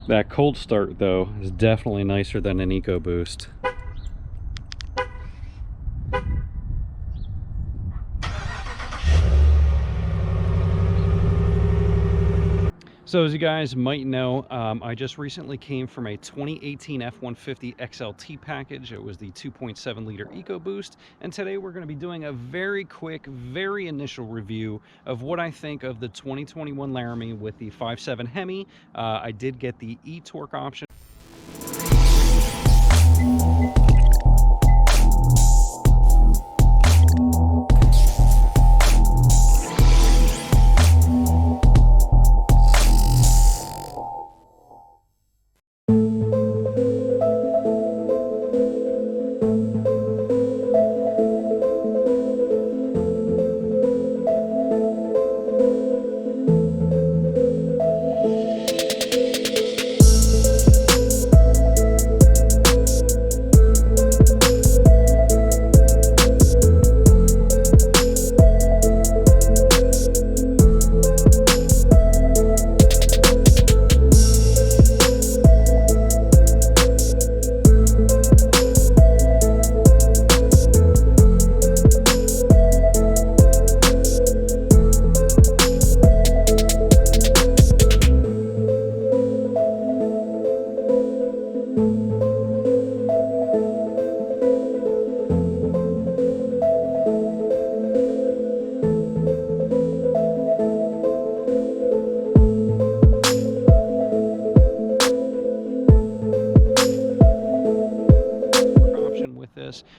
That cold start, though, is definitely nicer than an EcoBoost. So as you guys might know, I just recently came from a 2018 F-150 XLT package. It was the 2.7 liter EcoBoost, and today we're going to be doing a very quick, very initial review of what I think of the 2021 Laramie with the 5.7 Hemi. I did get the eTorque option.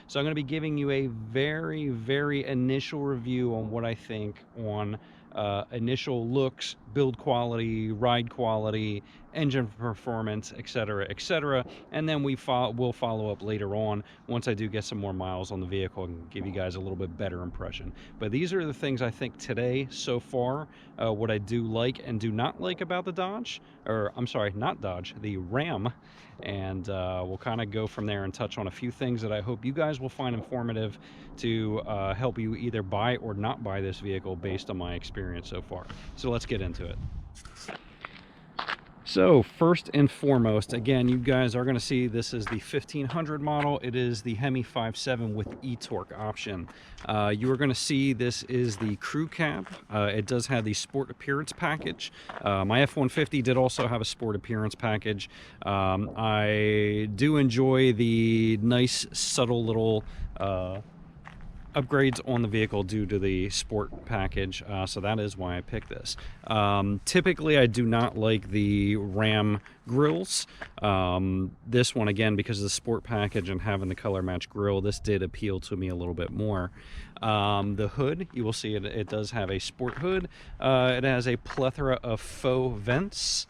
So I'm going to be giving you a very, very initial review on what I think on initial looks, build quality, ride quality, engine performance, etc., etc. And then we'll follow up later on once I do get some more miles on the vehicle and give you guys a little bit better impression. But these are the things I think today so far, what I do like and do not like about the Dodge, or I'm sorry, not Dodge, the Ram. And we'll kind of go from there and touch on a few things that I hope you guys will find informative to help you either buy or not buy this vehicle based on my experience so far. So let's get into it. So first and foremost, again, you guys are going to see this is the 1500 model. It is the Hemi 5.7 with eTorque option. You are going to see this is the crew cab. It does have the sport appearance package. My F-150 did also have a sport appearance package. I do enjoy the nice, subtle little upgrades on the vehicle due to the sport package, so that is why I picked this. Typically I do not like the Ram grills. This one, again, because of the sport package and having the color match grill, this did appeal to me a little bit more. The hood, you will see it does have a sport hood. It has a plethora of faux vents.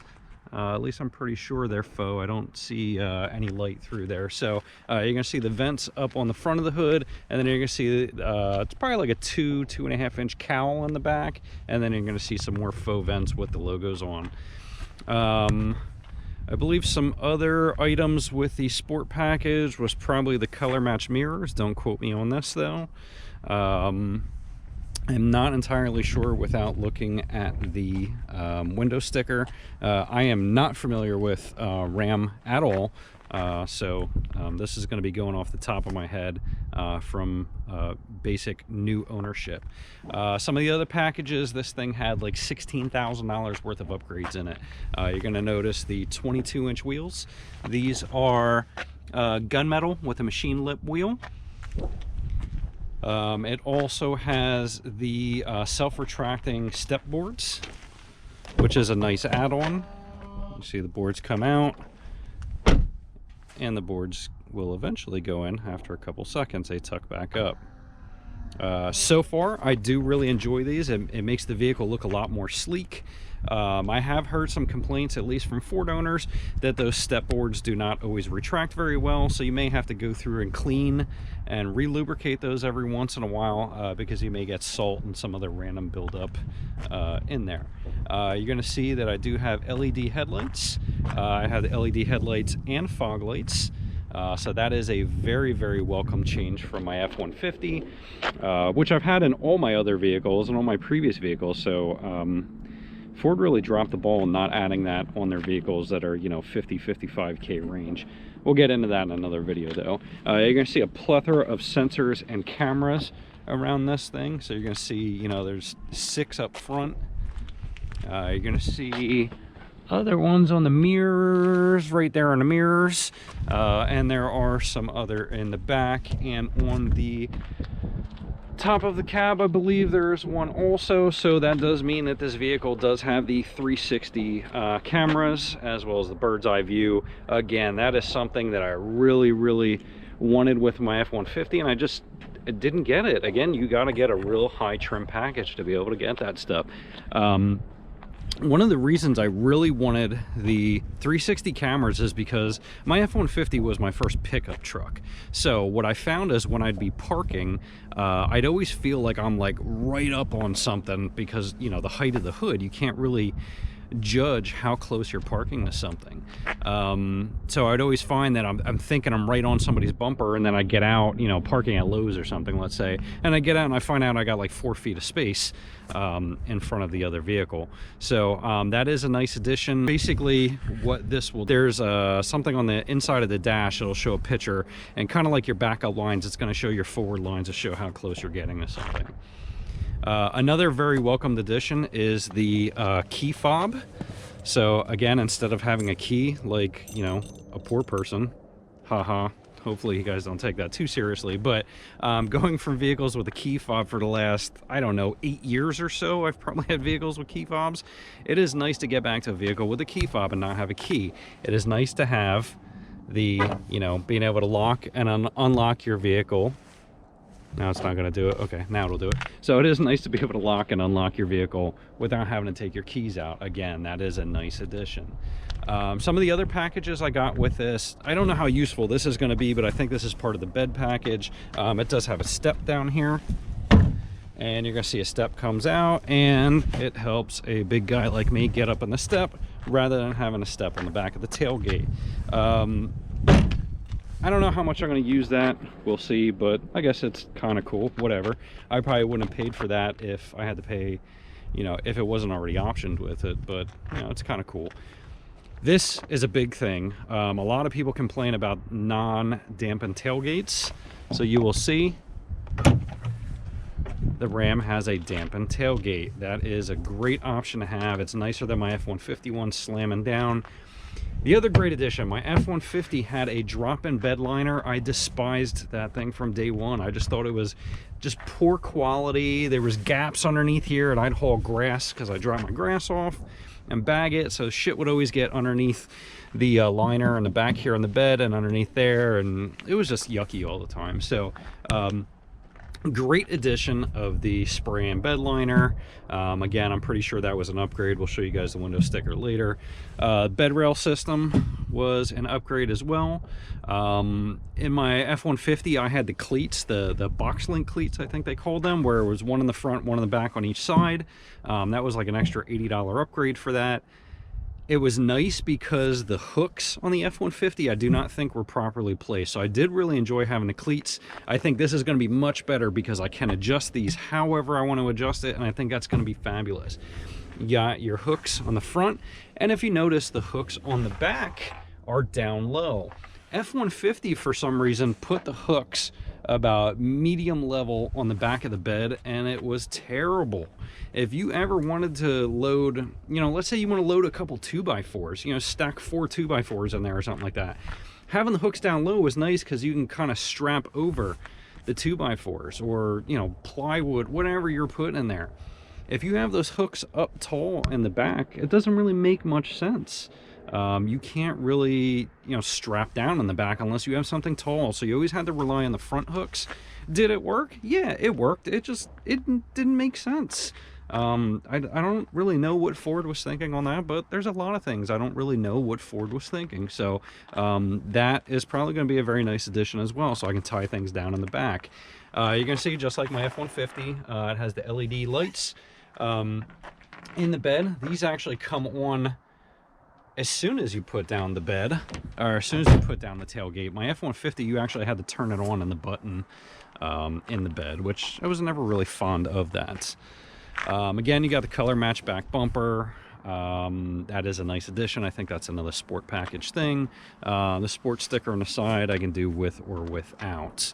At least I'm pretty sure they're faux. I don't see any light through there. So you're going to see the vents up on the front of the hood, and then you're going to see it's probably like a 2.5 inch cowl in the back, and then you're going to see some more faux vents with the logos on. I believe some other items with the sport package was probably the color match mirrors. Don't quote me on this though. I'm not entirely sure without looking at the window sticker. I am not familiar with Ram at all, so this is going to be going off the top of my head from basic new ownership. Some of the other packages, this thing had like $16,000 worth of upgrades in it. You're going to notice the 22-inch wheels. These are gunmetal with a machine lip wheel. It also has the self-retracting step boards, which is a nice add-on. You see the boards come out, and the boards will eventually go in after a couple seconds. They tuck back up. So far, I do really enjoy these. It makes the vehicle look a lot more sleek. I have heard some complaints, at least from Ford owners, that those step boards do not always retract very well, so you may have to go through and clean and re-lubricate those every once in a while because you may get salt and some other random buildup in there. You're going to see that I do have LED headlights. I have the LED headlights and fog lights. So that is a very, very welcome change from my F-150, which I've had in all my other vehicles and all my previous vehicles. So Ford really dropped the ball in not adding that on their vehicles that are, you know, 50, 55K range. We'll get into that in another video though. You're gonna see a plethora of sensors and cameras around this thing. So you're gonna see, you know, there's 6 up front. You're gonna see other ones on the mirrors, right there on the mirrors, and there are some other in the back, and on the top of the cab I believe there's one also. So that does mean that this vehicle does have the 360 cameras as well as the bird's eye view. Again, that is something that I really wanted with my F-150, and I just didn't get it. Again, you got to get a real high trim package to be able to get that stuff. One of the reasons I really wanted the 360 cameras is because my F-150 was my first pickup truck. So what I found is when I'd be parking, I'd always feel like I'm like right up on something because, you know, the height of the hood, you can't really judge how close you're parking to something. So I'd always find that I'm thinking I'm right on somebody's bumper, and then I get out, you know, parking at Lowe's or something, let's say, and I get out and I find out I got like 4 feet of space in front of the other vehicle. So that is a nice addition. Basically what this will, there's something on the inside of the dash. It'll show a picture, and kind of like your backup lines, it's going to show your forward lines to show how close you're getting to something. Another very welcomed addition is the key fob. So again, instead of having a key like, you know, a poor person, haha, hopefully you guys don't take that too seriously, but going from vehicles with a key fob for the last, I don't know, 8 years or so, I've probably had vehicles with key fobs. It is nice to get back to a vehicle with a key fob and not have a key. It is nice to have the, you know, being able to lock and unlock your vehicle. Now it's not going to do it. Okay, now it'll do it. So it is nice to be able to lock and unlock your vehicle without having to take your keys out. Again, that is a nice addition. Some of the other packages I got with this, I don't know how useful this is going to be, but I think this is part of the bed package. It does have a step down here, and you're going to see a step comes out, and it helps a big guy like me get up on the step rather than having a step on the back of the tailgate. I don't know how much I'm going to use that. We'll see, but I guess it's kind of cool. Whatever. I probably wouldn't have paid for that if I had to pay, you know, if it wasn't already optioned with it, but, you know, it's kind of cool. This is a big thing. A lot of people complain about non-dampened tailgates. So you will see the Ram has a dampened tailgate. That is a great option to have. It's nicer than my F-150 one slamming down. The other great addition, my F-150 had a drop-in bed liner. I despised that thing from day one. I just thought it was just poor quality. There was gaps underneath here, and I'd haul grass because I drop my grass off and bag it, so shit would always get underneath the liner in the back here on the bed and underneath there, and it was just yucky all the time. So great addition of the spray and bed liner. Again, I'm pretty sure that was an upgrade. We'll show you guys the window sticker later. Bed rail system was an upgrade as well. In my F-150, I had the cleats, the box link cleats, I think they called them, where it was one in the front, one in the back on each side. That was like an extra $80 upgrade for that. It was nice because the hooks on the F-150 I do not think were properly placed. So I did really enjoy having the cleats. I think this is going to be much better because I can adjust these however I want to adjust it, and I think that's going to be fabulous. You got your hooks on the front, and if you notice, the hooks on the back are down low. F-150 for some reason put the hooks about medium level on the back of the bed, and it was terrible. If you ever wanted to load, you know, let's say you want to load a couple 2x4s, you know, stack 4 2x4s in there or something like that, having the hooks down low was nice because you can kind of strap over the 2x4s or, you know, plywood, whatever you're putting in there. If you have those hooks up tall in the back, it doesn't really make much sense. You can't really, you know, strap down in the back unless you have something tall. So you always had to rely on the front hooks. Did it work? Yeah, it worked. It didn't make sense. I don't really know what Ford was thinking on that, but there's a lot of things I don't really know what Ford was thinking. So that is probably going to be a very nice addition as well, so I can tie things down in the back. You're going to see, just like my F-150, it has the LED lights in the bed. These actually come on as soon as you put down the bed, or as soon as you put down the tailgate. My F-150, you actually had to turn it on in the button in the bed, which I was never really fond of that. Again, you got the color match back bumper. That is a nice addition. I think that's another sport package thing. The sport sticker on the side I can do with or without.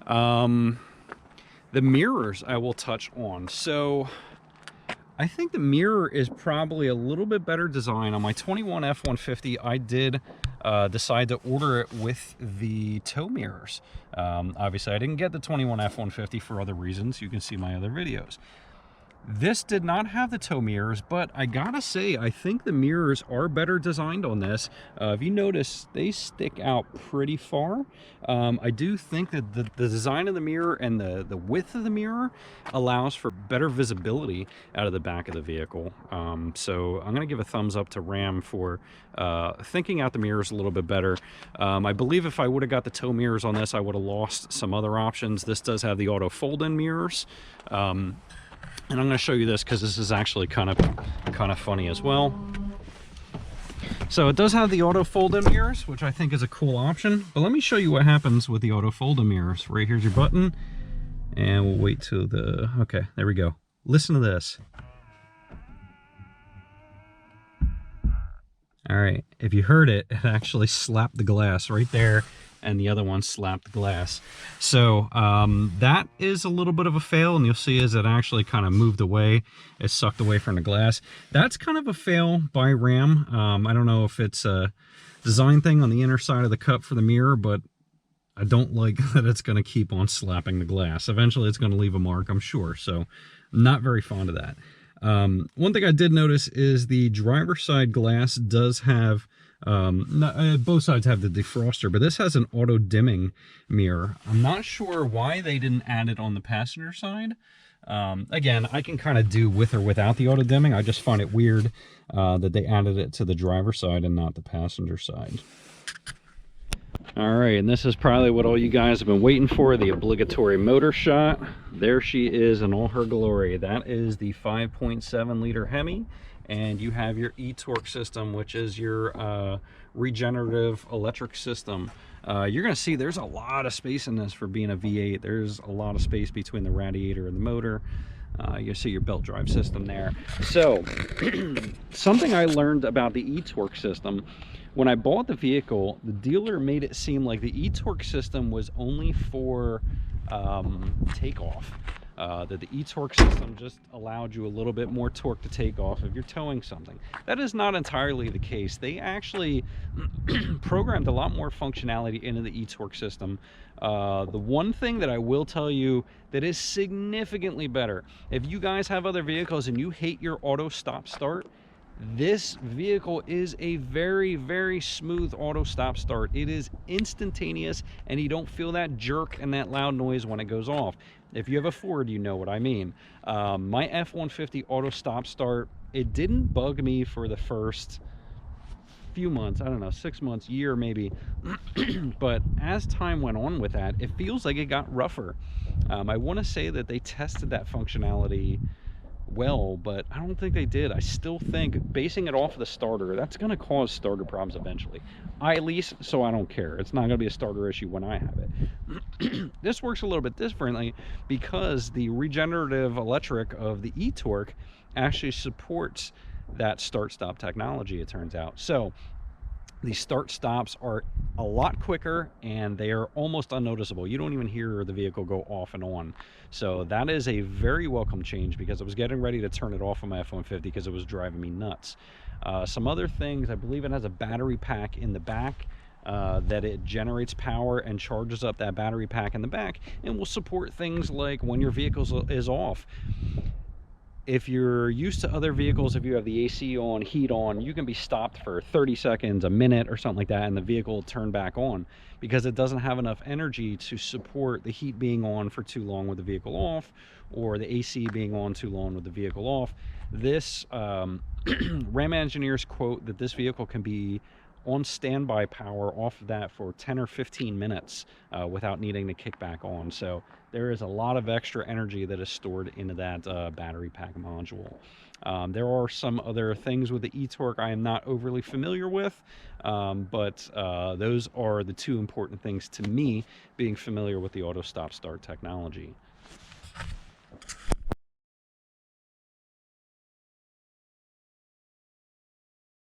The mirrors I will touch on. So I think the mirror is probably a little bit better design. On my 21 F150, I did decide to order it with the tow mirrors. Obviously, I didn't get the 21 F150 for other reasons. You can see my other videos. This did not have the tow mirrors, but I gotta say, I think the mirrors are better designed on this. If you notice, they stick out pretty far. I do think that the design of the mirror and the width of the mirror allows for better visibility out of the back of the vehicle. So I'm gonna give a thumbs up to Ram for thinking out the mirrors a little bit better. I believe if I would have got the tow mirrors on this, I would have lost some other options. This does have the auto fold-in mirrors. And I'm going to show you this because this is actually kind of funny as well. So it does have the auto fold-in mirrors, which I think is a cool option. But let me show you what happens with the auto fold-in mirrors. Right here's your button, and we'll wait till the... Okay, there we go. Listen to this. All right, if you heard it, it actually slapped the glass right there, and the other one slapped the glass. So that is a little bit of a fail, and you'll see as it actually kind of moved away, it sucked away from the glass. That's kind of a fail by Ram. I don't know if it's a design thing on the inner side of the cup for the mirror, but I don't like that it's going to keep on slapping the glass. Eventually it's going to leave a mark, I'm sure, so I'm not very fond of that. One thing I did notice is the driver's side glass does have, both sides have the defroster, but this has an auto dimming mirror. I'm not sure why they didn't add it on the passenger side. Again, I can kind of do with or without the auto dimming. I just find it weird that they added it to the driver's side and not the passenger side. All right, and this is probably what all you guys have been waiting for, the obligatory motor shot. There she is in all her glory. That is the 5.7 liter Hemi, and you have your eTorque system, which is your regenerative electric system. You're gonna see there's a lot of space in this for being a V8. There's a lot of space between the radiator and the motor. You'll see your belt drive system there. So, something I learned about the eTorque system, when I bought the vehicle, the dealer made it seem like the eTorque system was only for takeoff. That the eTorque system just allowed you a little bit more torque to take off if you're towing something. That is not entirely the case. They actually programmed a lot more functionality into the eTorque system. The one thing that I will tell you that is significantly better, if you guys have other vehicles and you hate your auto stop start, this vehicle is a very, very smooth auto stop start. It is instantaneous, and you don't feel that jerk and that loud noise when it goes off. If you have a Ford, you know what I mean. My F-150 auto stop start, it didn't bug me for the first few months, I don't know, 6 months, year maybe. But as time went on with that, it feels like it got rougher. I want to say that they tested that functionality well, but I don't think they did. I still think basing it off of the starter, that's going to cause starter problems eventually. I lease, so I don't care. It's not going to be a starter issue when I have it. This works a little bit differently because the regenerative electric of the eTorque actually supports that start-stop technology, it turns out. So the start stops are a lot quicker, and they are almost unnoticeable. You don't even hear the vehicle go off and on. So that is a very welcome change, because I was getting ready to turn it off on my F-150 because it was driving me nuts. Some other things, I believe it has a battery pack in the back that it generates power and charges up that battery pack in the back, and will support things like when your vehicle is off. If you're used to other vehicles, if you have the AC on, heat on, you can be stopped for 30 seconds, a minute or something like that, and the vehicle will turn back on because it doesn't have enough energy to support the heat being on for too long with the vehicle off, or the AC being on too long with the vehicle off. This, Ram engineers quote that this vehicle can be on standby power off of that for 10 or 15 minutes without needing to kick back on. So there is a lot of extra energy that is stored into that battery pack module. There are some other things with the eTorque I am not overly familiar with, but those are the two important things to me, being familiar with the auto stop start technology.